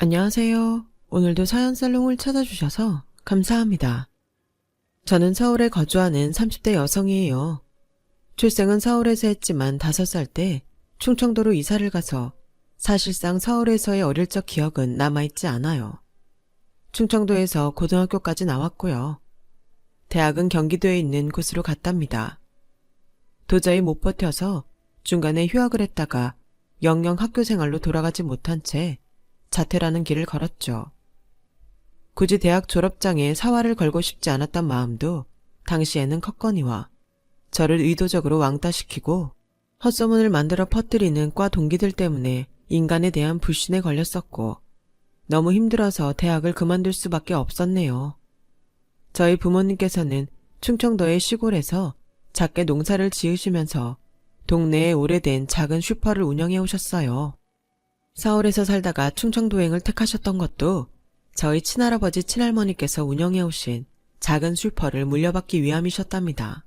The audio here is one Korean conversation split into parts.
안녕하세요. 오늘도 사연살롱을 찾아주셔서 감사합니다. 저는 서울에 거주하는 30대 여성이에요. 출생은 서울에서 했지만 5살 때 충청도로 이사를 가서 사실상 서울에서의 어릴 적 기억은 남아있지 않아요. 충청도에서 고등학교까지 나왔고요. 대학은 경기도에 있는 곳으로 갔답니다. 도저히 못 버텨서 중간에 휴학을 했다가 영영 학교 생활로 돌아가지 못한 채 자퇴라는 길을 걸었죠. 굳이 대학 졸업장에 사활을 걸고 싶지 않았던 마음도 당시에는 컸거니와 저를 의도적으로 왕따시키고 헛소문을 만들어 퍼뜨리는 과 동기들 때문에 인간에 대한 불신에 걸렸었고 너무 힘들어서 대학을 그만둘 수밖에 없었네요. 저희 부모님께서는 충청도의 시골에서 작게 농사를 지으시면서 동네에 오래된 작은 슈퍼를 운영해 오셨어요. 서울에서 살다가 충청도행을 택하셨던 것도 저희 친할아버지 친할머니께서 운영해 오신 작은 슈퍼를 물려받기 위함이셨답니다.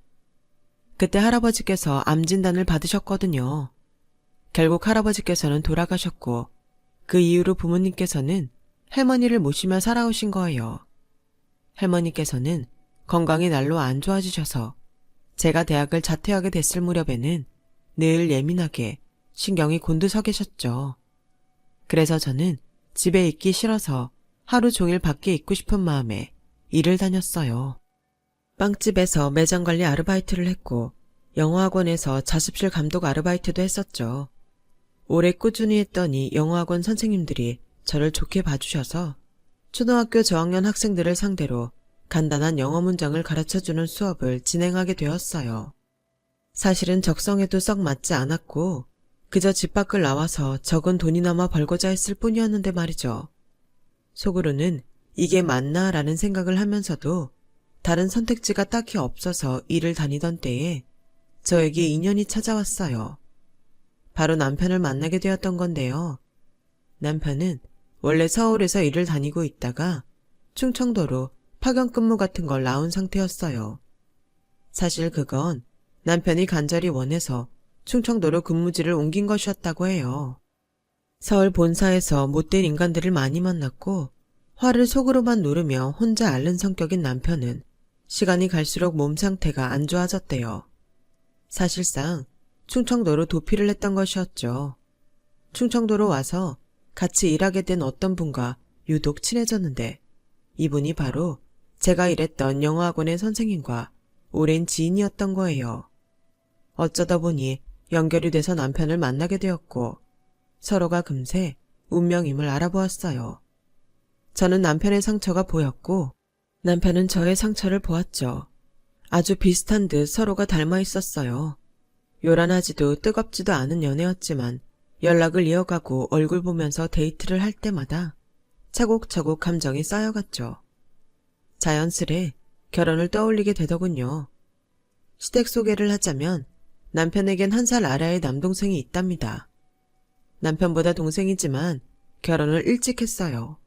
그때 할아버지께서 암 진단을 받으셨거든요. 결국 할아버지께서는 돌아가셨고 그 이후로 부모님께서는 할머니를 모시며 살아오신 거예요. 할머니께서는 건강이 날로 안 좋아지셔서 제가 대학을 자퇴하게 됐을 무렵에는 늘 예민하게 신경이 곤두서 계셨죠. 그래서 저는 집에 있기 싫어서 하루 종일 밖에 있고 싶은 마음에 일을 다녔어요. 빵집에서 매장 관리 아르바이트를 했고 영어학원에서 자습실 감독 아르바이트도 했었죠. 오래 꾸준히 했더니 영어학원 선생님들이 저를 좋게 봐주셔서 초등학교 저학년 학생들을 상대로 간단한 영어 문장을 가르쳐주는 수업을 진행하게 되었어요. 사실은 적성에도 썩 맞지 않았고 그저 집 밖을 나와서 적은 돈이나마 벌고자 했을 뿐이었는데 말이죠. 속으로는 이게 맞나 라는 생각을 하면서도 다른 선택지가 딱히 없어서 일을 다니던 때에 저에게 인연이 찾아왔어요. 바로 남편을 만나게 되었던 건데요. 남편은 원래 서울에서 일을 다니고 있다가 충청도로 파견 근무 같은 걸 나온 상태였어요. 사실 그건 남편이 간절히 원해서 충청도로 근무지를 옮긴 것이었다고 해요. 서울 본사에서 못된 인간들을 많이 만났고 화를 속으로만 누르며 혼자 앓는 성격인 남편은 시간이 갈수록 몸 상태가 안 좋아졌대요. 사실상 충청도로 도피를 했던 것이었죠. 충청도로 와서 같이 일하게 된 어떤 분과 유독 친해졌는데 이분이 바로 제가 일했던 영어학원의 선생님과 오랜 지인이었던 거예요. 어쩌다 보니 연결이 돼서 남편을 만나게 되었고 서로가 금세 운명임을 알아보았어요. 저는 남편의 상처가 보였고 남편은 저의 상처를 보았죠. 아주 비슷한 듯 서로가 닮아 있었어요. 요란하지도 뜨겁지도 않은 연애였지만 연락을 이어가고 얼굴 보면서 데이트를 할 때마다 차곡차곡 감정이 쌓여갔죠. 자연스레 결혼을 떠올리게 되더군요. 시댁 소개를 하자면 남편에겐 1살 아래의 남동생이 있답니다. 남편보다 동생이지만 결혼을 일찍 했어요.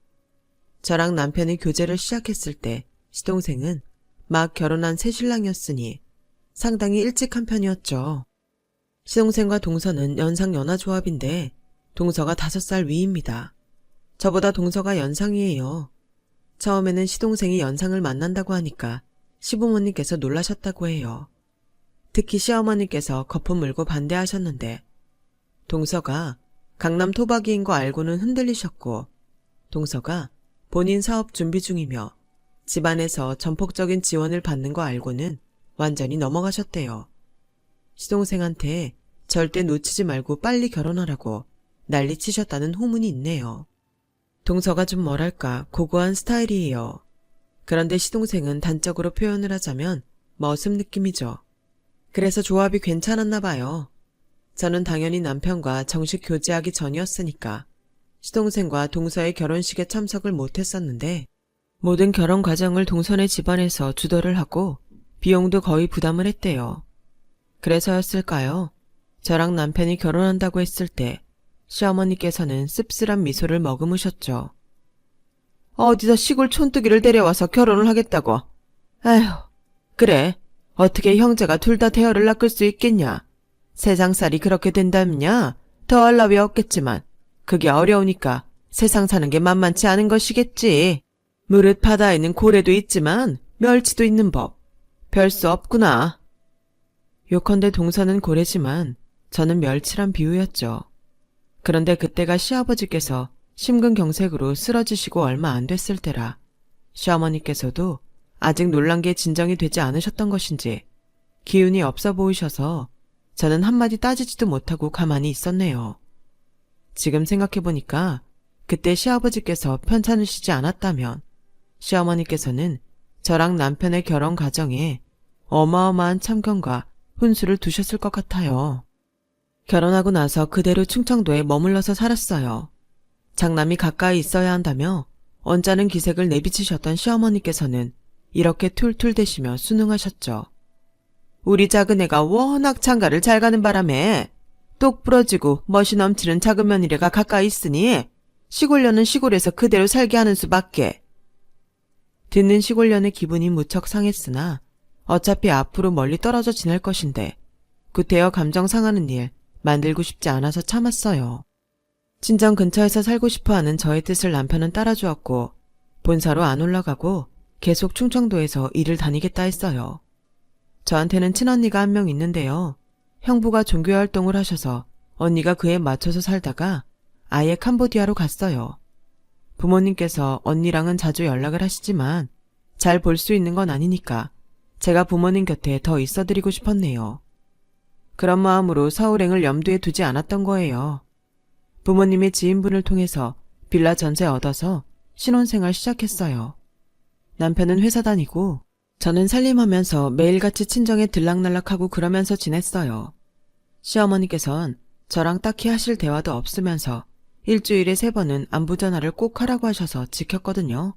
저랑 남편이 교제를 시작했을 때 시동생은 막 결혼한 새신랑이었으니 상당히 일찍 한 편이었죠. 시동생과 동서는 연상연하조합인데 동서가 5살 위입니다. 저보다 동서가 연상이에요. 처음에는 시동생이 연상을 만난다고 하니까 시부모님께서 놀라셨다고 해요. 특히 시어머니께서 거품 물고 반대하셨는데 동서가 강남 토박이인 거 알고는 흔들리셨고 동서가 본인 사업 준비 중이며 집안에서 전폭적인 지원을 받는 거 알고는 완전히 넘어가셨대요. 시동생한테 절대 놓치지 말고 빨리 결혼하라고 난리치셨다는 후문이 있네요. 동서가 좀 뭐랄까 고고한 스타일이에요. 그런데 시동생은 단적으로 표현을 하자면 머슴 느낌이죠. 그래서 조합이 괜찮았나 봐요. 저는 당연히 남편과 정식 교제하기 전이었으니까 시동생과 동서의 결혼식에 참석을 못했었는데 모든 결혼 과정을 동서네 집안에서 주도를 하고 비용도 거의 부담을 했대요. 그래서였을까요? 저랑 남편이 결혼한다고 했을 때 시어머니께서는 씁쓸한 미소를 머금으셨죠. 어디서 시골 촌뜨기를 데려와서 결혼을 하겠다고. 아휴, 그래. 어떻게 형제가 둘 다 대어를 낚을 수 있겠냐. 세상살이 그렇게 된다면야 더할 나위 없겠지만 그게 어려우니까 세상 사는 게 만만치 않은 것이겠지. 무릇 바다에는 고래도 있지만 멸치도 있는 법. 별 수 없구나. 요컨대 동서는 고래지만 저는 멸치란 비유였죠. 그런데 그때가 시아버지께서 심근경색으로 쓰러지시고 얼마 안 됐을 때라 시어머니께서도 아직 놀란 게 진정이 되지 않으셨던 것인지 기운이 없어 보이셔서 저는 한마디 따지지도 못하고 가만히 있었네요. 지금 생각해보니까 그때 시아버지께서 편찮으시지 않았다면 시어머니께서는 저랑 남편의 결혼 과정에 어마어마한 참견과 훈수를 두셨을 것 같아요. 결혼하고 나서 그대로 충청도에 머물러서 살았어요. 장남이 가까이 있어야 한다며 언짢은 기색을 내비치셨던 시어머니께서는 이렇게 툴툴대시며 순응하셨죠. 우리 작은 애가 워낙 장가를 잘 가는 바람에 똑 부러지고 멋이 넘치는 작은 며느리가 가까이 있으니 시골년은 시골에서 그대로 살게 하는 수밖에. 듣는 시골년의 기분이 무척 상했으나 어차피 앞으로 멀리 떨어져 지낼 것인데 구태여 감정 상하는 일 만들고 싶지 않아서 참았어요. 친정 근처에서 살고 싶어하는 저의 뜻을 남편은 따라주었고 본사로 안 올라가고 계속 충청도에서 일을 다니겠다 했어요. 저한테는 친언니가 한 명 있는데요. 형부가 종교활동을 하셔서 언니가 그에 맞춰서 살다가 아예 캄보디아로 갔어요. 부모님께서 언니랑은 자주 연락을 하시지만 잘 볼 수 있는 건 아니니까 제가 부모님 곁에 더 있어드리고 싶었네요. 그런 마음으로 서울행을 염두에 두지 않았던 거예요. 부모님의 지인분을 통해서 빌라 전세 얻어서 신혼생활 시작했어요. 남편은 회사 다니고 저는 살림하면서 매일같이 친정에 들락날락하고 그러면서 지냈어요. 시어머니께선 저랑 딱히 하실 대화도 없으면서 일주일에 3번은 안부전화를 꼭 하라고 하셔서 지켰거든요.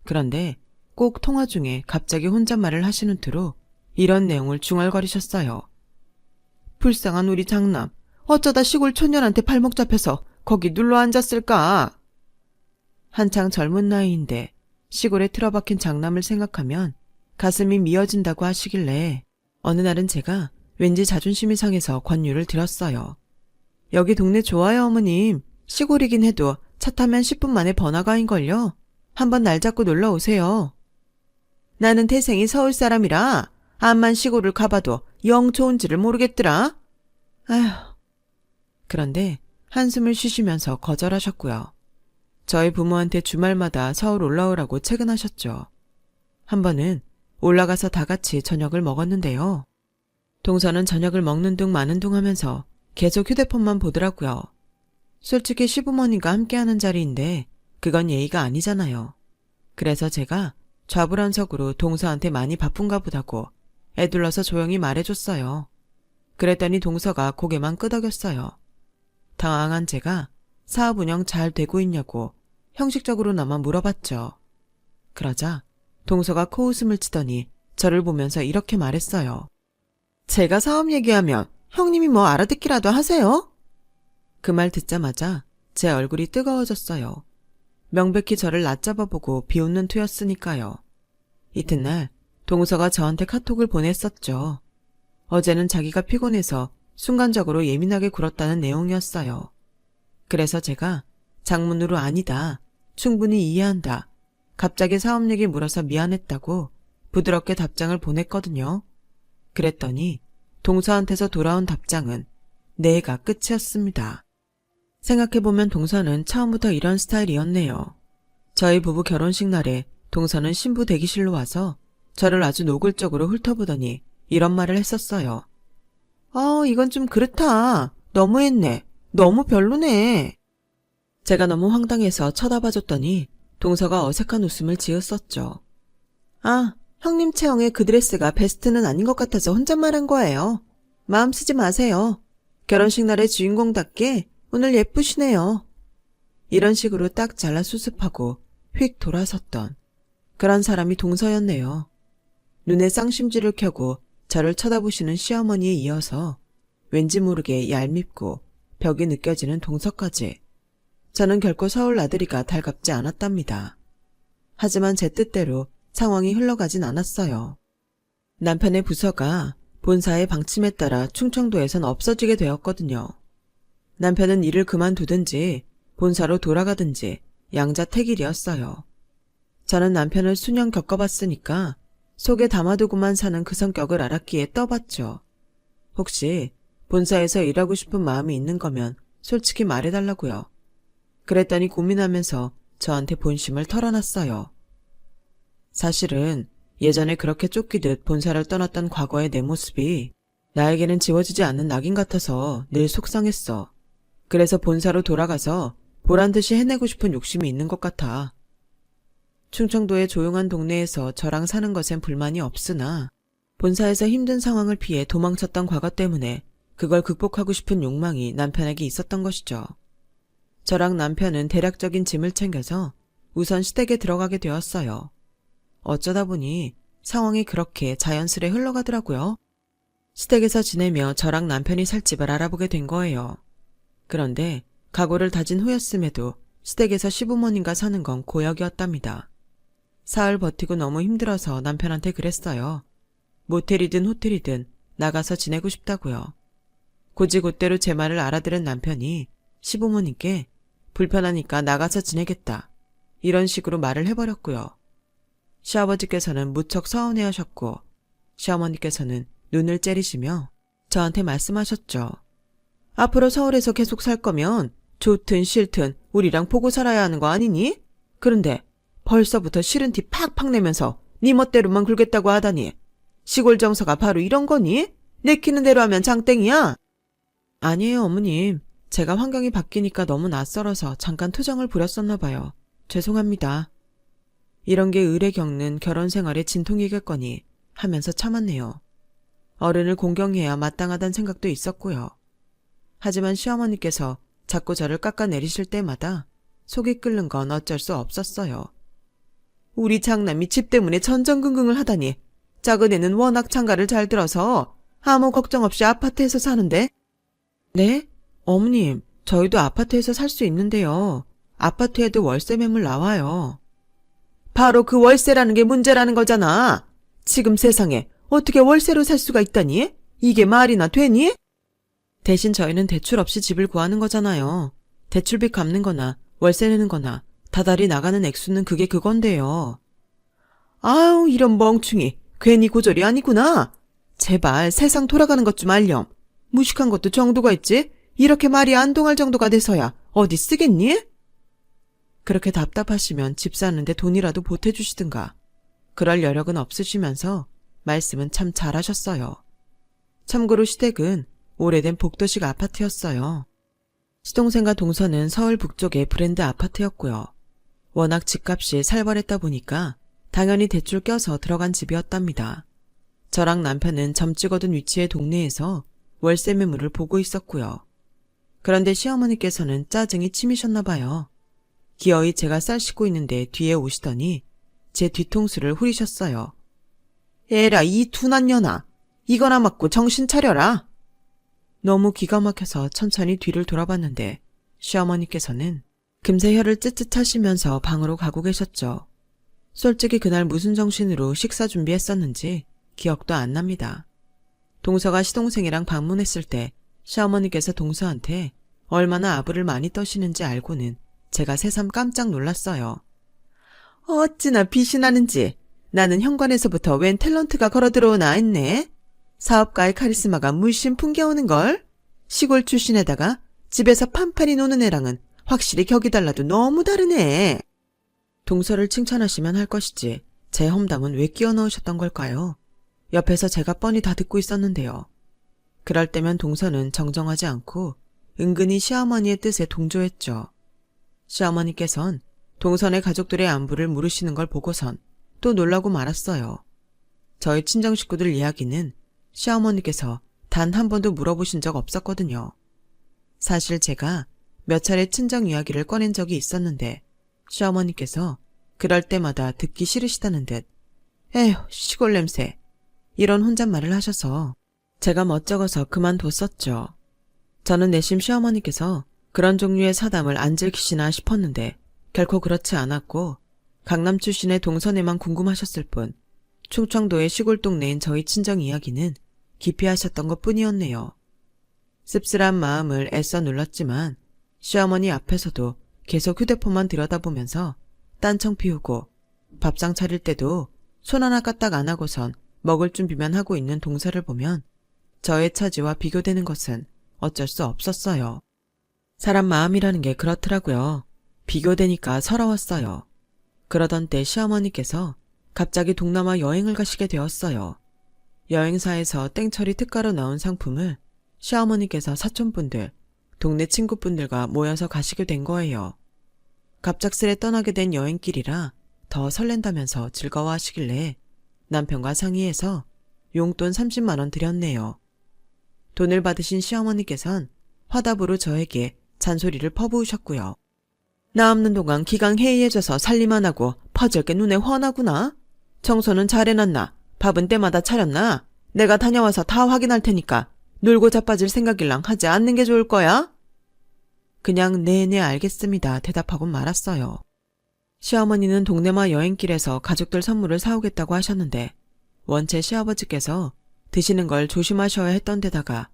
그런데 꼭 통화 중에 갑자기 혼잣말을 하시는 투로 이런 내용을 중얼거리셨어요. 불쌍한 우리 장남, 어쩌다 시골 촌년한테 발목 잡혀서 거기 눌러 앉았을까? 한창 젊은 나이인데 시골에 틀어박힌 장남을 생각하면 가슴이 미어진다고 하시길래 어느 날은 제가 왠지 자존심이 상해서 권유를 드렸어요. 여기 동네 좋아요 어머님. 시골이긴 해도 차 타면 10분 만에 번화가인걸요. 한번 날 잡고 놀러 오세요. 나는 태생이 서울 사람이라 암만 시골을 가봐도 영 좋은지를 모르겠더라. 아휴. 그런데 한숨을 쉬시면서 거절하셨고요. 저희 부모한테 주말마다 서울 올라오라고 채근하셨죠. 한 번은 올라가서 다 같이 저녁을 먹었는데요. 동서는 저녁을 먹는 둥 마는 둥 하면서 계속 휴대폰만 보더라고요. 솔직히 시부모님과 함께하는 자리인데 그건 예의가 아니잖아요. 그래서 제가 좌불안석으로 동서한테 많이 바쁜가 보다고 애둘러서 조용히 말해줬어요. 그랬더니 동서가 고개만 끄덕였어요. 당황한 제가 사업 운영 잘 되고 있냐고 형식적으로나마 물어봤죠. 그러자 동서가 코웃음을 치더니 저를 보면서 이렇게 말했어요. 제가 사업 얘기하면 형님이 뭐 알아듣기라도 하세요? 그 말 듣자마자 제 얼굴이 뜨거워졌어요. 명백히 저를 낮잡아보고 비웃는 투였으니까요. 이튿날 동서가 저한테 카톡을 보냈었죠. 어제는 자기가 피곤해서 순간적으로 예민하게 굴었다는 내용이었어요. 그래서 제가 장문으로 아니다, 충분히 이해한다, 갑자기 사업 얘기 물어서 미안했다고 부드럽게 답장을 보냈거든요. 그랬더니 동서한테서 돌아온 답장은 네가 끝이었습니다. 생각해보면 동서는 처음부터 이런 스타일이었네요. 저희 부부 결혼식 날에 동서는 신부 대기실로 와서 저를 아주 노골적으로 훑어보더니 이런 말을 했었어요. 이건 좀 그렇다. 너무했네. 너무 별로네. 제가 너무 황당해서 쳐다봐줬더니 동서가 어색한 웃음을 지었었죠. 형님 체형에 그 드레스가 베스트는 아닌 것 같아서 혼잣말한 거예요. 마음 쓰지 마세요. 결혼식 날의 주인공답게 오늘 예쁘시네요. 이런 식으로 딱 잘라 수습하고 휙 돌아섰던 그런 사람이 동서였네요. 눈에 쌍심지를 켜고 저를 쳐다보시는 시어머니에 이어서 왠지 모르게 얄밉고 벽이 느껴지는 동서까지. 저는 결코 서울 나들이가 달갑지 않았답니다. 하지만 제 뜻대로 상황이 흘러가진 않았어요. 남편의 부서가 본사의 방침에 따라 충청도에선 없어지게 되었거든요. 남편은 일을 그만두든지 본사로 돌아가든지 양자택일이었어요. 저는 남편을 수년 겪어봤으니까 속에 담아두고만 사는 그 성격을 알았기에 떠봤죠. 혹시 본사에서 일하고 싶은 마음이 있는 거면 솔직히 말해달라고요. 그랬더니 고민하면서 저한테 본심을 털어놨어요. 사실은 예전에 그렇게 쫓기듯 본사를 떠났던 과거의 내 모습이 나에게는 지워지지 않는 낙인 같아서 늘 속상했어. 그래서 본사로 돌아가서 보란듯이 해내고 싶은 욕심이 있는 것 같아. 충청도의 조용한 동네에서 저랑 사는 것엔 불만이 없으나 본사에서 힘든 상황을 피해 도망쳤던 과거 때문에 그걸 극복하고 싶은 욕망이 남편에게 있었던 것이죠. 저랑 남편은 대략적인 짐을 챙겨서 우선 시댁에 들어가게 되었어요. 어쩌다 보니 상황이 그렇게 자연스레 흘러가더라고요. 시댁에서 지내며 저랑 남편이 살 집을 알아보게 된 거예요. 그런데 각오를 다진 후였음에도 시댁에서 시부모님과 사는 건 고역이었답니다. 사흘 버티고 너무 힘들어서 남편한테 그랬어요. 모텔이든 호텔이든 나가서 지내고 싶다고요. 곧이곧대로 제 말을 알아들은 남편이 시부모님께 불편하니까 나가서 지내겠다. 이런 식으로 말을 해버렸고요. 시아버지께서는 무척 서운해하셨고 시어머니께서는 눈을 째리시며 저한테 말씀하셨죠. 앞으로 서울에서 계속 살 거면 좋든 싫든 우리랑 보고 살아야 하는 거 아니니? 그런데 벌써부터 싫은 티 팍팍 내면서 네 멋대로만 굴겠다고 하다니. 시골 정서가 바로 이런 거니? 내키는 대로 하면 장땡이야? 아니에요, 어머님. 제가 환경이 바뀌니까 너무 낯설어서 잠깐 투정을 부렸었나 봐요. 죄송합니다. 이런 게 을에 겪는 결혼 생활의 진통이겠거니 하면서 참았네요. 어른을 공경해야 마땅하단 생각도 있었고요. 하지만 시어머니께서 자꾸 저를 깎아내리실 때마다 속이 끓는 건 어쩔 수 없었어요. 우리 장남이 집 때문에 전전긍긍을 하다니. 작은 애는 워낙 장가를 잘 들어서 아무 걱정 없이 아파트에서 사는데. 네? 어머님, 저희도 아파트에서 살 수 있는데요. 아파트에도 월세 매물 나와요. 바로 그 월세라는 게 문제라는 거잖아. 지금 세상에 어떻게 월세로 살 수가 있다니? 이게 말이나 되니? 대신 저희는 대출 없이 집을 구하는 거잖아요. 대출비 갚는 거나 월세 내는 거나 다달이 나가는 액수는 그게 그건데요. 아우, 이런 멍충이. 괜히 고졸이 아니구나. 제발 세상 돌아가는 것 좀 알렴. 무식한 것도 정도가 있지. 이렇게 말이 안 통할 정도가 돼서야 어디 쓰겠니? 그렇게 답답하시면 집 사는데 돈이라도 보태주시든가. 그럴 여력은 없으시면서 말씀은 참 잘하셨어요. 참고로 시댁은 오래된 복도식 아파트였어요. 시동생과 동서는 서울 북쪽의 브랜드 아파트였고요. 워낙 집값이 살벌했다 보니까 당연히 대출 껴서 들어간 집이었답니다. 저랑 남편은 점 찍어둔 위치의 동네에서 월세 매물을 보고 있었고요. 그런데 시어머니께서는 짜증이 치미셨나 봐요. 기어이 제가 쌀 씻고 있는데 뒤에 오시더니 제 뒤통수를 후리셨어요. 에라, 이 둔한 년아. 이거나 맞고 정신 차려라. 너무 기가 막혀서 천천히 뒤를 돌아봤는데 시어머니께서는 금세 혀를 쯧쯧하시면서 방으로 가고 계셨죠. 솔직히 그날 무슨 정신으로 식사 준비했었는지 기억도 안 납니다. 동서가 시동생이랑 방문했을 때 시어머니께서 동서한테 얼마나 아부를 많이 떠시는지 알고는 제가 새삼 깜짝 놀랐어요. 어찌나 빛이 나는지. 나는 현관에서부터 웬 탤런트가 걸어 들어오나 했네. 사업가의 카리스마가 물씬 풍겨오는걸. 시골 출신에다가 집에서 판판이 노는 애랑은 확실히 격이 달라도 너무 다르네. 동서를 칭찬하시면 할 것이지 제 험담은 왜 끼워 넣으셨던 걸까요? 옆에서 제가 뻔히 다 듣고 있었는데요. 그럴 때면 동서는 정정하지 않고 은근히 시어머니의 뜻에 동조했죠. 시어머니께선 동선의 가족들의 안부를 물으시는 걸 보고선 또 놀라고 말았어요. 저희 친정 식구들 이야기는 시어머니께서 단 한 번도 물어보신 적 없었거든요. 사실 제가 몇 차례 친정 이야기를 꺼낸 적이 있었는데 시어머니께서 그럴 때마다 듣기 싫으시다는 듯 에휴, 시골 냄새 이런 혼잣말을 하셔서 제가 멋쩍어서 그만뒀었죠. 저는 내심 시어머니께서 그런 종류의 사담을 안 들키시나 싶었는데 결코 그렇지 않았고 강남 출신의 동선에만 궁금하셨을 뿐 충청도의 시골 동네인 저희 친정 이야기는 기피하셨던 것뿐이었네요. 씁쓸한 마음을 애써 눌렀지만 시어머니 앞에서도 계속 휴대폰만 들여다보면서 딴청 피우고 밥상 차릴 때도 손 하나 까딱 안 하고선 먹을 준비만 하고 있는 동서를 보면 저의 처지와 비교되는 것은 어쩔 수 없었어요. 사람 마음이라는 게 그렇더라고요. 비교되니까 서러웠어요. 그러던 때 시어머니께서 갑자기 동남아 여행을 가시게 되었어요. 여행사에서 땡처리 특가로 나온 상품을 시어머니께서 사촌분들, 동네 친구분들과 모여서 가시게 된 거예요. 갑작스레 떠나게 된 여행길이라 더 설렌다면서 즐거워하시길래 남편과 상의해서 용돈 30만 원 드렸네요. 돈을 받으신 시어머니께선 화답으로 저에게 잔소리를 퍼부으셨고요. 나 없는 동안 기강 해이해져서 살림만 하고 퍼질 게 눈에 훤하구나. 청소는 잘해놨나? 밥은 때마다 차렸나? 내가 다녀와서 다 확인할 테니까 놀고 자빠질 생각일랑 하지 않는 게 좋을 거야? 그냥 네네 알겠습니다 대답하고 말았어요. 시어머니는 동네마 여행길에서 가족들 선물을 사오겠다고 하셨는데 원체 시아버지께서 드시는 걸 조심하셔야 했던 데다가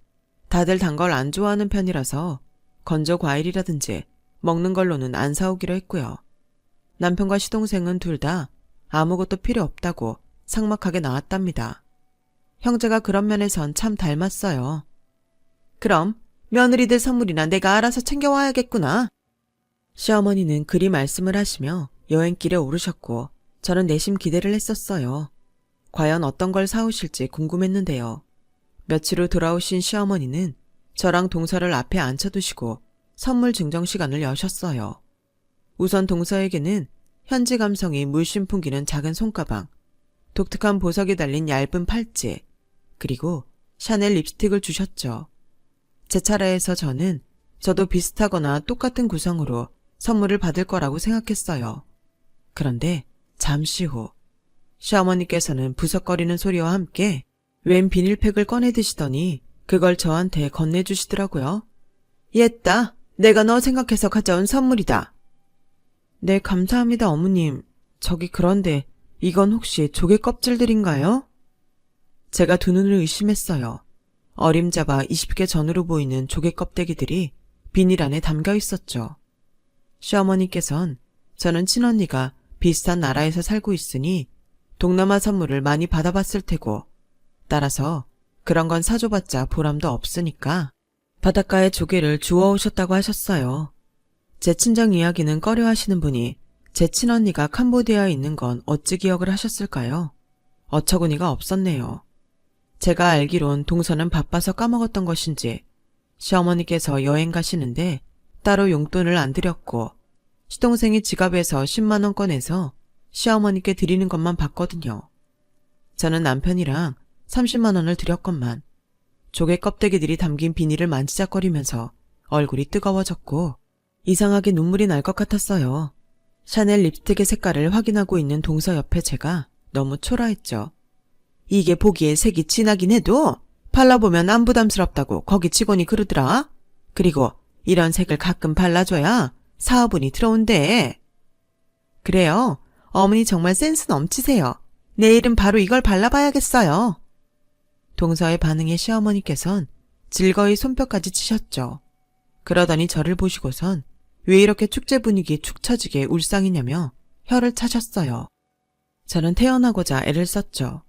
다들 단 걸 안 좋아하는 편이라서 건조 과일이라든지 먹는 걸로는 안 사오기로 했고요. 남편과 시동생은 둘 다 아무것도 필요 없다고 삭막하게 나왔답니다. 형제가 그런 면에선 참 닮았어요. 그럼 며느리들 선물이나 내가 알아서 챙겨와야겠구나. 시어머니는 그리 말씀을 하시며 여행길에 오르셨고 저는 내심 기대를 했었어요. 과연 어떤 걸 사오실지 궁금했는데요. 며칠 후 돌아오신 시어머니는 저랑 동서를 앞에 앉혀두시고 선물 증정 시간을 여셨어요. 우선 동서에게는 현지 감성이 물씬 풍기는 작은 손가방, 독특한 보석이 달린 얇은 팔찌, 그리고 샤넬 립스틱을 주셨죠. 제 차례에서 저는 저도 비슷하거나 똑같은 구성으로 선물을 받을 거라고 생각했어요. 그런데 잠시 후 시어머니께서는 부석거리는 소리와 함께 웬 비닐팩을 꺼내 드시더니 그걸 저한테 건네주시더라고요. 옛다, 내가 너 생각해서 가져온 선물이다. 네, 감사합니다 어머님. 저기 그런데 이건 혹시 조개 껍질들인가요? 제가 두 눈을 의심했어요. 어림잡아 20개 전후로 보이는 조개 껍데기들이 비닐 안에 담겨 있었죠. 시어머니께선 저는 친언니가 비슷한 나라에서 살고 있으니 동남아 선물을 많이 받아봤을 테고 따라서 그런 건 사줘봤자 보람도 없으니까 바닷가에 조개를 주워오셨다고 하셨어요. 제 친정 이야기는 꺼려하시는 분이 제 친언니가 캄보디아에 있는 건 어찌 기억을 하셨을까요? 어처구니가 없었네요. 제가 알기론 동서는 바빠서 까먹었던 것인지 시어머니께서 여행 가시는데 따로 용돈을 안 드렸고 시동생이 지갑에서 10만 원 꺼내서 시어머니께 드리는 것만 봤거든요. 저는 남편이랑 30만 원을 드렸건만 조개 껍데기들이 담긴 비닐을 만지작거리면서 얼굴이 뜨거워졌고 이상하게 눈물이 날 것 같았어요. 샤넬 립스틱의 색깔을 확인하고 있는 동서 옆에 제가 너무 초라했죠. 이게 보기에 색이 진하긴 해도 발라보면 안 부담스럽다고 거기 직원이 그러더라. 그리고 이런 색을 가끔 발라줘야 사업운이 들어온대. 그래요. 어머니 정말 센스 넘치세요. 내일은 바로 이걸 발라봐야겠어요. 동서의 반응에 시어머니께선 즐거이 손뼉까지 치셨죠. 그러더니 저를 보시고선 왜 이렇게 축제 분위기 축 처지게 울상이냐며 혀를 차셨어요. 저는 태어나고자 애를 썼죠.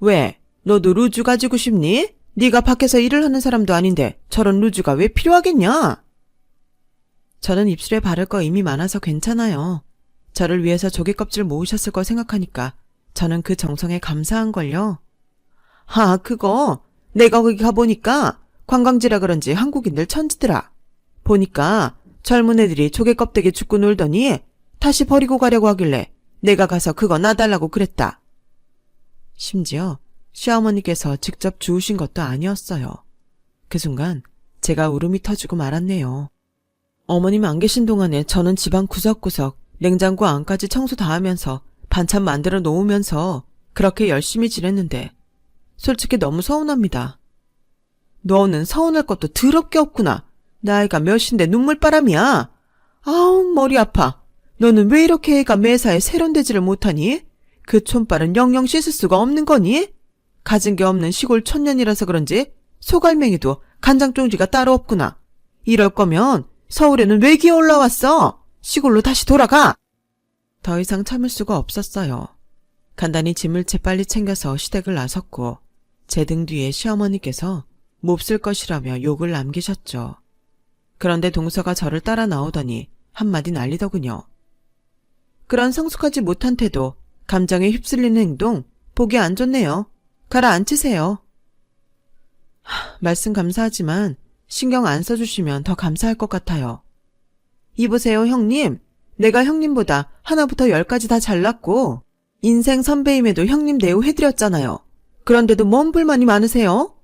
왜? 너도 루즈 가지고 싶니? 네가 밖에서 일을 하는 사람도 아닌데 저런 루즈가 왜 필요하겠냐? 저는 입술에 바를 거 이미 많아서 괜찮아요. 저를 위해서 조개 껍질 모으셨을 거 생각하니까 저는 그 정성에 감사한걸요. 그거 내가 거기 가보니까 관광지라 그런지 한국인들 천지더라. 보니까 젊은 애들이 조개 껍데기 줍고 놀더니 다시 버리고 가려고 하길래 내가 가서 그거 놔달라고 그랬다. 심지어 시어머니께서 직접 주우신 것도 아니었어요. 그 순간 제가 울음이 터지고 말았네요. 어머님 안 계신 동안에 저는 집안 구석구석 냉장고 안까지 청소 다 하면서 반찬 만들어 놓으면서 그렇게 열심히 지냈는데 솔직히 너무 서운합니다. 너는 서운할 것도 더럽게 없구나. 나이가 몇인데 눈물바람이야. 아우 머리 아파. 너는 왜 이렇게 애가 매사에 세련되지를 못하니? 그 촌발은 영영 씻을 수가 없는 거니? 가진 게 없는 시골 촌년이라서 그런지 소갈맹이도 간장종지가 따로 없구나. 이럴 거면 서울에는 왜 기어 올라왔어? 시골로 다시 돌아가! 더 이상 참을 수가 없었어요. 간단히 짐을 재빨리 챙겨서 시댁을 나섰고 제 등 뒤에 시어머니께서 몹쓸 것이라며 욕을 남기셨죠. 그런데 동서가 저를 따라 나오더니 한마디 날리더군요. 그런 성숙하지 못한 태도, 감정에 휩쓸리는 행동 보기 안 좋네요. 가라앉히세요. 말씀 감사하지만 신경 안 써주시면 더 감사할 것 같아요. 이보세요, 형님. 내가 형님보다 하나부터 10까지 다 잘났고 인생 선배임에도 형님 대우해드렸잖아요. 그런데도 뭔 불만이 많으세요?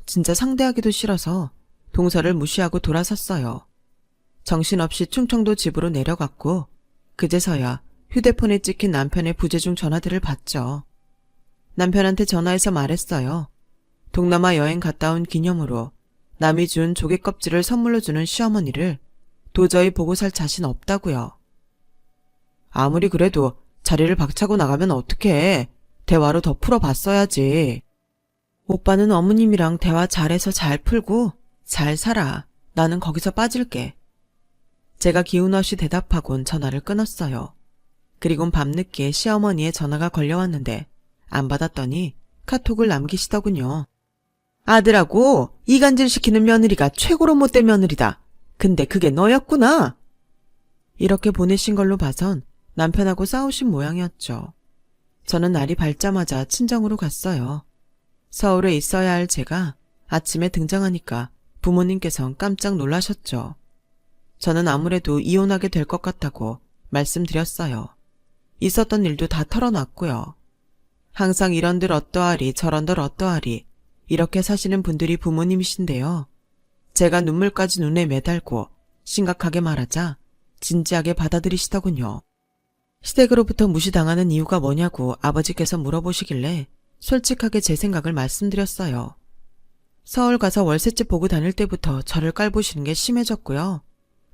진짜 상대하기도 싫어서 동서를 무시하고 돌아섰어요. 정신없이 충청도 집으로 내려갔고 그제서야 휴대폰에 찍힌 남편의 부재중 전화들을 받죠. 남편한테 전화해서 말했어요. 동남아 여행 갔다 온 기념으로 남이 준 조개 껍질을 선물로 주는 시어머니를 도저히 보고 살 자신 없다고요. 아무리 그래도 자리를 박차고 나가면 어떡해. 대화로 더 풀어봤어야지. 오빠는 어머님이랑 대화 잘해서 잘 풀고 잘 살아. 나는 거기서 빠질게. 제가 기운 없이 대답하곤 전화를 끊었어요. 그리곤 밤늦게 시어머니의 전화가 걸려왔는데 안 받았더니 카톡을 남기시더군요. 아들하고 이간질시키는 며느리가 최고로 못된 며느리다. 근데 그게 너였구나. 이렇게 보내신 걸로 봐선 남편하고 싸우신 모양이었죠. 저는 날이 밝자마자 친정으로 갔어요. 서울에 있어야 할 제가 아침에 등장하니까 부모님께선 깜짝 놀라셨죠. 저는 아무래도 이혼하게 될 것 같다고 말씀드렸어요. 있었던 일도 다 털어놨고요. 항상 이런들 어떠하리 저런들 어떠하리 이렇게 사시는 분들이 부모님이신데요. 제가 눈물까지 눈에 매달고 심각하게 말하자 진지하게 받아들이시더군요. 시댁으로부터 무시당하는 이유가 뭐냐고 아버지께서 물어보시길래 솔직하게 제 생각을 말씀드렸어요. 서울 가서 월세집 보고 다닐 때부터 저를 깔보시는 게 심해졌고요.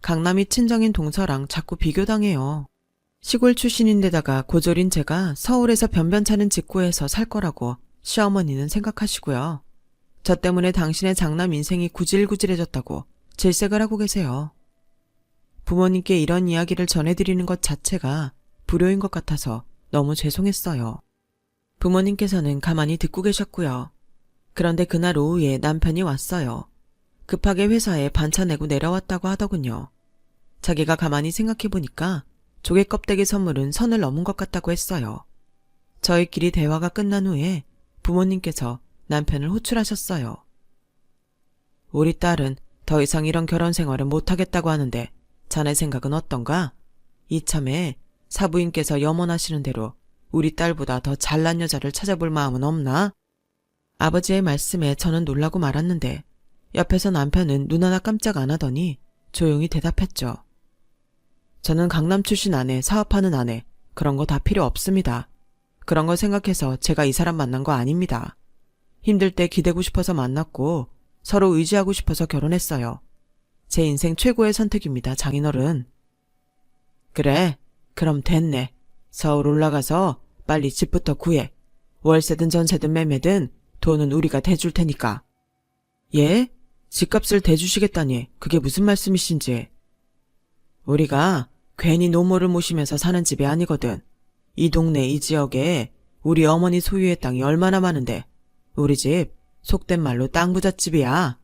강남이 친정인 동서랑 자꾸 비교당해요. 시골 출신인데다가 고졸인 제가 서울에서 변변찮은 직구에서 살 거라고 시어머니는 생각하시고요. 저 때문에 당신의 장남 인생이 구질구질해졌다고 질색을 하고 계세요. 부모님께 이런 이야기를 전해드리는 것 자체가 불효인 것 같아서 너무 죄송했어요. 부모님께서는 가만히 듣고 계셨고요. 그런데 그날 오후에 남편이 왔어요. 급하게 회사에 반차 내고 내려왔다고 하더군요. 자기가 가만히 생각해보니까 조개 껍데기 선물은 선을 넘은 것 같다고 했어요. 저희끼리 대화가 끝난 후에 부모님께서 남편을 호출하셨어요. 우리 딸은 더 이상 이런 결혼 생활은 못하겠다고 하는데 자네 생각은 어떤가? 이참에 사부인께서 염원하시는 대로 우리 딸보다 더 잘난 여자를 찾아볼 마음은 없나? 아버지의 말씀에 저는 놀라고 말았는데 옆에서 남편은 눈 하나 깜짝 안 하더니 조용히 대답했죠. 저는 강남 출신 아내, 사업하는 아내, 그런 거 다 필요 없습니다. 그런 거 생각해서 제가 이 사람 만난 거 아닙니다. 힘들 때 기대고 싶어서 만났고 서로 의지하고 싶어서 결혼했어요. 제 인생 최고의 선택입니다, 장인어른. 그래, 그럼 됐네. 서울 올라가서 빨리 집부터 구해. 월세든 전세든 매매든 돈은 우리가 대줄 테니까. 예? 집값을 대주시겠다니 그게 무슨 말씀이신지. 우리가 괜히 노모를 모시면서 사는 집이 아니거든. 이 동네 이 지역에 우리 어머니 소유의 땅이 얼마나 많은데 우리 집 속된 말로 땅 부잣집이야.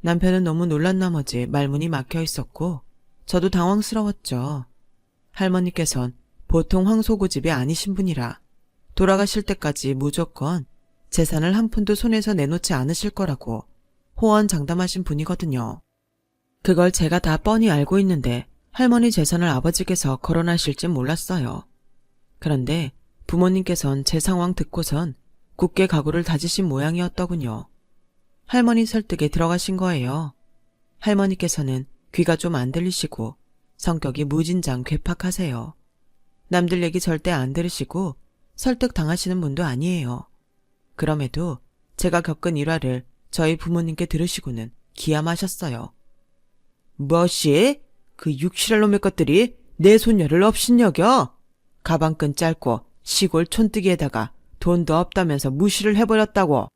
남편은 너무 놀란 나머지 말문이 막혀 있었고 저도 당황스러웠죠. 할머니께선 보통 황소고집이 아니신 분이라 돌아가실 때까지 무조건 재산을 한 푼도 손에서 내놓지 않으실 거라고 호언장담하신 분이거든요. 그걸 제가 다 뻔히 알고 있는데 할머니 재산을 아버지께서 거론하실진 몰랐어요. 그런데 부모님께선 제 상황 듣고선 굳게 각오를 다지신 모양이었더군요. 할머니 설득에 들어가신 거예요. 할머니께서는 귀가 좀 안 들리시고 성격이 무진장 괴팍하세요. 남들 얘기 절대 안 들으시고 설득 당하시는 분도 아니에요. 그럼에도 제가 겪은 일화를 저희 부모님께 들으시고는 기함하셨어요. 뭐시? 그 육실할 놈의 것들이 내 손녀를 업신여겨? 가방끈 짧고 시골 촌뜨기에다가 돈도 없다면서 무시를 해버렸다고.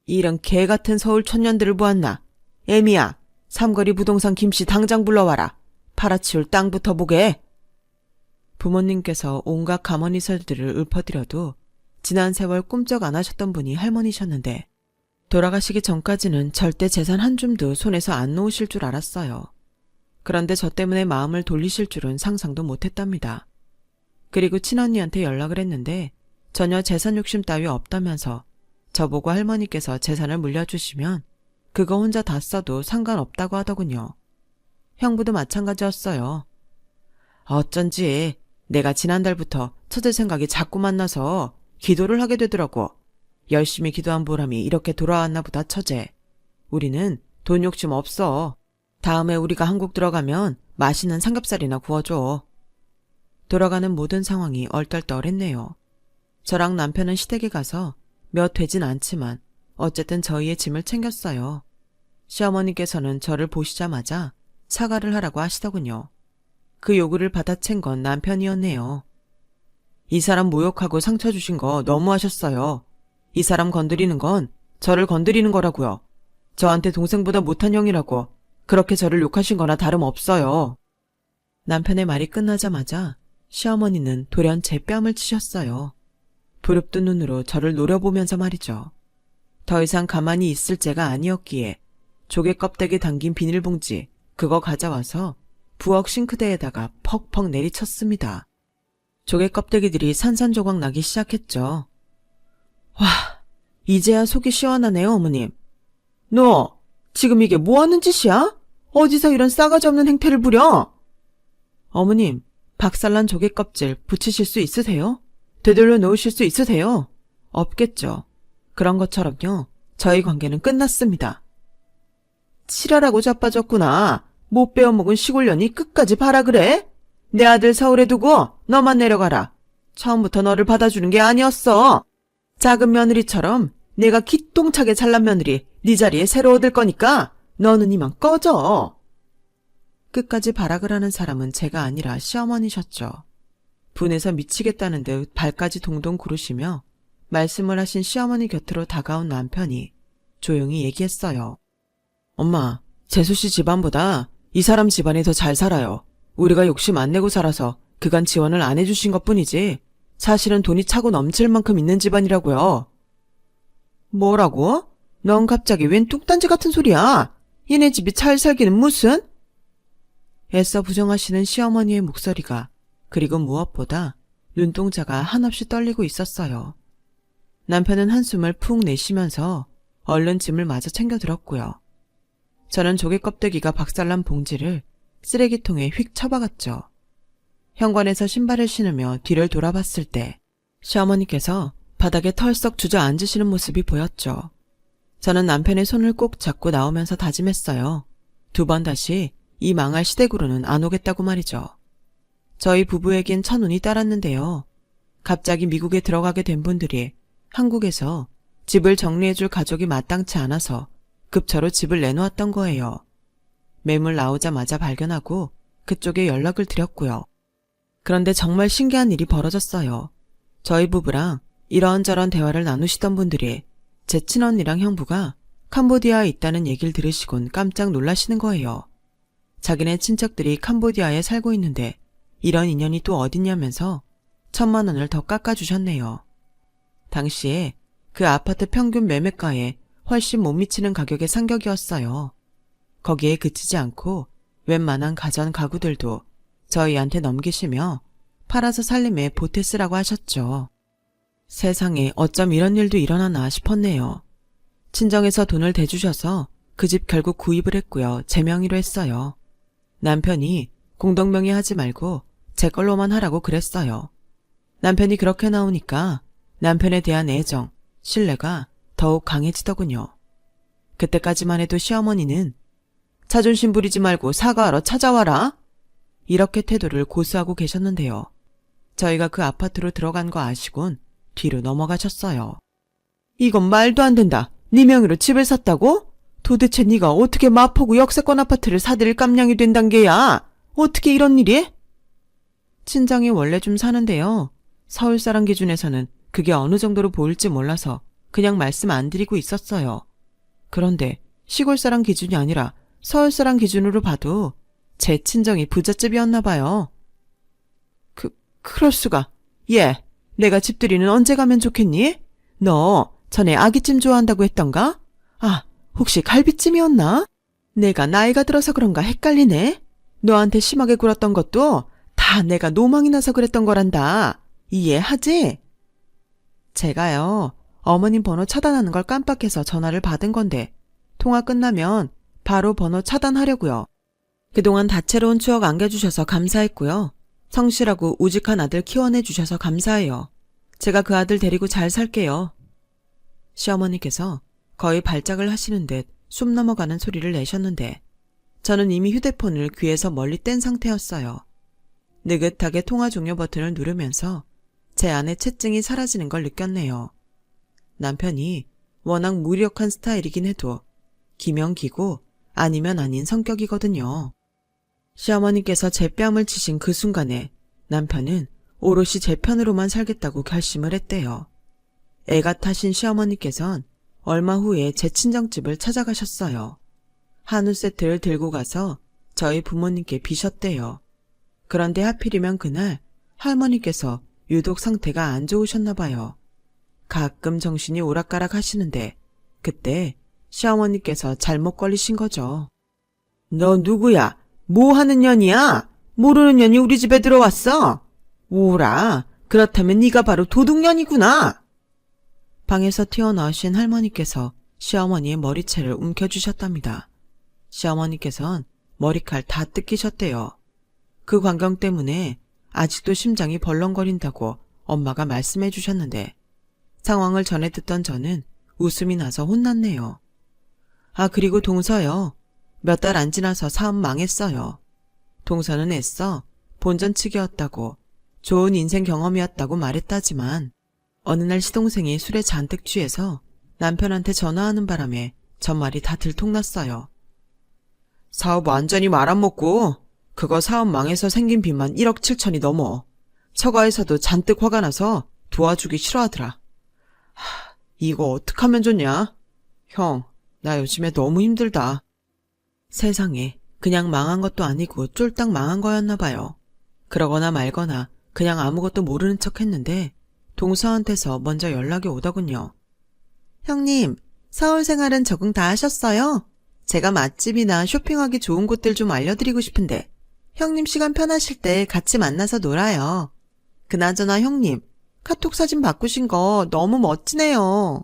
이런 개같은 서울 촌년들을 보았나. 애미야, 삼거리 부동산 김씨 당장 불러와라. 팔아치울 땅부터 보게. 부모님께서 온갖 가머니설들을 읊어드려도 지난 세월 꿈쩍 안 하셨던 분이 할머니셨는데 돌아가시기 전까지는 절대 재산 한 줌도 손에서 안 놓으실 줄 알았어요. 그런데 저 때문에 마음을 돌리실 줄은 상상도 못했답니다. 그리고 친언니한테 연락을 했는데 전혀 재산 욕심 따위 없다면서 저보고 할머니께서 재산을 물려주시면 그거 혼자 다 써도 상관없다고 하더군요. 형부도 마찬가지였어요. 어쩐지 내가 지난달부터 처제 생각이 자꾸만 나서 기도를 하게 되더라고. 열심히 기도한 보람이 이렇게 돌아왔나 보다 처제. 우리는 돈 욕심 없어. 다음에 우리가 한국 들어가면 맛있는 삼겹살이나 구워줘. 돌아가는 모든 상황이 얼떨떨했네요. 저랑 남편은 시댁에 가서 몇 되진 않지만 어쨌든 저희의 짐을 챙겼어요. 시어머니께서는 저를 보시자마자 사과를 하라고 하시더군요. 그 요구를 받아챈 건 남편이었네요. 이 사람 모욕하고 상처 주신 거 너무하셨어요. 이 사람 건드리는 건 저를 건드리는 거라고요. 저한테 동생보다 못한 형이라고 그렇게 저를 욕하신 거나 다름없어요. 남편의 말이 끝나자마자 시어머니는 돌연 제 뺨을 치셨어요. 부릅뜬 눈으로 저를 노려보면서 말이죠. 더 이상 가만히 있을 죄가 아니었기에 조개 껍데기 담긴 비닐봉지 그거 가져와서 부엌 싱크대에다가 퍽퍽 내리쳤습니다. 조개 껍데기들이 산산조각 나기 시작했죠. 와, 이제야 속이 시원하네요, 어머님. 너 지금 이게 뭐 하는 짓이야? 어디서 이런 싸가지 없는 행태를 부려? 어머님, 박살난 조개 껍질 붙이실 수 있으세요? 되돌려 놓으실 수 있으세요? 없겠죠. 그런 것처럼요. 저희 관계는 끝났습니다. 칠하라고 자빠졌구나. 못 배워먹은 시골년이 끝까지 봐라 그래? 내 아들 서울에 두고 너만 내려가라. 처음부터 너를 받아주는 게 아니었어. 작은 며느리처럼 내가 기똥차게 잘난 며느리 네 자리에 새로 얻을 거니까 너는 이만 꺼져. 끝까지 발악을 하는 사람은 제가 아니라 시어머니셨죠. 분해서 미치겠다는 듯 발까지 동동 구르시며 말씀을 하신 시어머니 곁으로 다가온 남편이 조용히 얘기했어요. 엄마, 재수씨 집안보다 이 사람 집안이 더 잘 살아요. 우리가 욕심 안 내고 살아서 그간 지원을 안 해주신 것뿐이지 사실은 돈이 차고 넘칠 만큼 있는 집안이라고요. 뭐라고? 넌 갑자기 웬 뚝단지 같은 소리야? 얘네 집이 잘 살기는 무슨? 애써 부정하시는 시어머니의 목소리가 그리고 무엇보다 눈동자가 한없이 떨리고 있었어요. 남편은 한숨을 푹 내쉬면서 얼른 짐을 마저 챙겨 들었고요. 저는 조개 껍데기가 박살난 봉지를 쓰레기통에 휙 처박았죠. 현관에서 신발을 신으며 뒤를 돌아봤을 때 시어머니께서 바닥에 털썩 주저앉으시는 모습이 보였죠. 저는 남편의 손을 꼭 잡고 나오면서 다짐했어요. 2번 다시 이 망할 시댁으로는 안 오겠다고 말이죠. 저희 부부에겐 천운이 따랐는데요. 갑자기 미국에 들어가게 된 분들이 한국에서 집을 정리해줄 가족이 마땅치 않아서 급처로 집을 내놓았던 거예요. 매물 나오자마자 발견하고 그쪽에 연락을 드렸고요. 그런데 정말 신기한 일이 벌어졌어요. 저희 부부랑 이런저런 대화를 나누시던 분들이 제 친언니랑 형부가 캄보디아에 있다는 얘기를 들으시곤 깜짝 놀라시는 거예요. 자기네 친척들이 캄보디아에 살고 있는데 이런 인연이 또 어딨냐면서 1,000만 원을 더 깎아주셨네요. 당시에 그 아파트 평균 매매가에 훨씬 못 미치는 가격의 상격이었어요. 거기에 그치지 않고 웬만한 가전 가구들도 저희한테 넘기시며 팔아서 살림에 보태 쓰라고 하셨죠. 세상에 어쩜 이런 일도 일어나나 싶었네요. 친정에서 돈을 대주셔서 그 집 결국 구입을 했고요. 제 명의로 했어요. 남편이 공동명의 하지 말고 제 걸로만 하라고 그랬어요. 남편이 그렇게 나오니까 남편에 대한 애정, 신뢰가 더욱 강해지더군요. 그때까지만 해도 시어머니는 자존심 부리지 말고 사과하러 찾아와라. 이렇게 태도를 고수하고 계셨는데요. 저희가 그 아파트로 들어간 거 아시곤 뒤로 넘어가셨어요. 이건 말도 안 된다. 네 명의로 집을 샀다고? 도대체 네가 어떻게 마포구 역세권 아파트를 사들일 깜냥이 된단 게야? 어떻게 이런 일이? 친정이 원래 좀 사는데요. 서울 사람 기준에서는 그게 어느 정도로 보일지 몰라서 그냥 말씀 안 드리고 있었어요. 그런데 시골 사람 기준이 아니라 서울 사람 기준으로 봐도 제 친정이 부잣집이었나 봐요. 그럴 수가. 얘, 내가 집들이는 언제 가면 좋겠니? 너 전에 아기찜 좋아한다고 했던가? 아, 혹시 갈비찜이었나? 내가 나이가 들어서 그런가 헷갈리네. 너한테 심하게 굴었던 것도 다 내가 노망이 나서 그랬던 거란다. 이해하지? 제가요, 어머님 번호 차단하는 걸 깜빡해서 전화를 받은 건데 통화 끝나면 바로 번호 차단하려고요. 그동안 다채로운 추억 안겨주셔서 감사했고요. 성실하고 우직한 아들 키워내주셔서 감사해요. 제가 그 아들 데리고 잘 살게요. 시어머니께서 거의 발작을 하시는 듯 숨 넘어가는 소리를 내셨는데 저는 이미 휴대폰을 귀에서 멀리 뗀 상태였어요. 느긋하게 통화 종료 버튼을 누르면서 제 안에 채증이 사라지는 걸 느꼈네요. 남편이 워낙 무력한 스타일이긴 해도 기면 기고 아니면 아닌 성격이거든요. 시어머니께서 제 뺨을 치신 그 순간에 남편은 오롯이 제 편으로만 살겠다고 결심을 했대요. 애가 타신 시어머니께선 얼마 후에 제 친정집을 찾아가셨어요. 한우 세트를 들고 가서 저희 부모님께 비셨대요. 그런데 하필이면 그날 할머니께서 유독 상태가 안 좋으셨나 봐요. 가끔 정신이 오락가락 하시는데 그때 시어머니께서 잘못 걸리신 거죠. 너 누구야? 뭐 하는 년이야? 모르는 년이 우리 집에 들어왔어? 오라, 그렇다면 네가 바로 도둑년이구나. 방에서 튀어나오신 할머니께서 시어머니의 머리채를 움켜주셨답니다. 시어머니께선 머리칼 다 뜯기셨대요. 그 광경 때문에 아직도 심장이 벌렁거린다고 엄마가 말씀해 주셨는데 상황을 전해 듣던 저는 웃음이 나서 혼났네요. 아, 그리고 동서요. 몇 달 안 지나서 사업 망했어요. 동서는 애써 본전치기였다고 좋은 인생 경험이었다고 말했다지만 어느 날 시동생이 술에 잔뜩 취해서 남편한테 전화하는 바람에 전말이 다 들통났어요. 사업 완전히 말아먹고 그거 사업 망해서 생긴 빚만 1억 7천이 넘어. 처가에서도 잔뜩 화가 나서 도와주기 싫어하더라. 이거 어떡하면 좋냐? 형, 나 요즘에 너무 힘들다. 세상에, 그냥 망한 것도 아니고 쫄딱 망한 거였나 봐요. 그러거나 말거나 그냥 아무것도 모르는 척 했는데 동서한테서 먼저 연락이 오더군요. 형님, 서울 생활은 적응 다 하셨어요? 제가 맛집이나 쇼핑하기 좋은 곳들 좀 알려드리고 싶은데 형님 시간 편하실 때 같이 만나서 놀아요. 그나저나 형님, 카톡 사진 바꾸신 거 너무 멋지네요.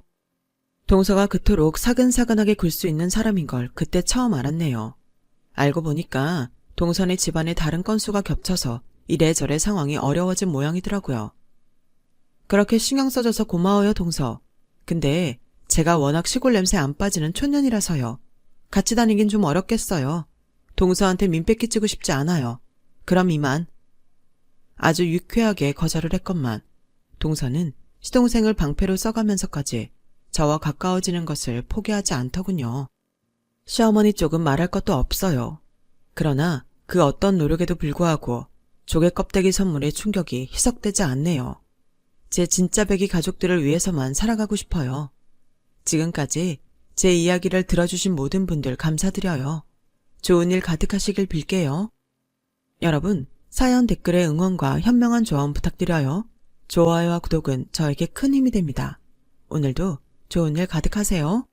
동서가 그토록 사근사근하게 굴 수 있는 사람인 걸 그때 처음 알았네요. 알고 보니까 동선의 집안에 다른 건수가 겹쳐서 이래저래 상황이 어려워진 모양이더라고요. 그렇게 신경 써줘서 고마워요, 동서. 근데 제가 워낙 시골 냄새 안 빠지는 촌년이라서요. 같이 다니긴 좀 어렵겠어요. 동서한테 민폐 끼치고 싶지 않아요. 그럼 이만. 아주 유쾌하게 거절을 했건만 동서는 시동생을 방패로 써가면서까지 저와 가까워지는 것을 포기하지 않더군요. 시어머니 쪽은 말할 것도 없어요. 그러나 그 어떤 노력에도 불구하고 조개 껍데기 선물의 충격이 희석되지 않네요. 제 진짜 배기 가족들을 위해서만 살아가고 싶어요. 지금까지 제 이야기를 들어주신 모든 분들 감사드려요. 좋은 일 가득하시길 빌게요. 여러분, 사연 댓글에 응원과 현명한 조언 부탁드려요. 좋아요와 구독은 저에게 큰 힘이 됩니다. 오늘도 좋은 일 가득하세요.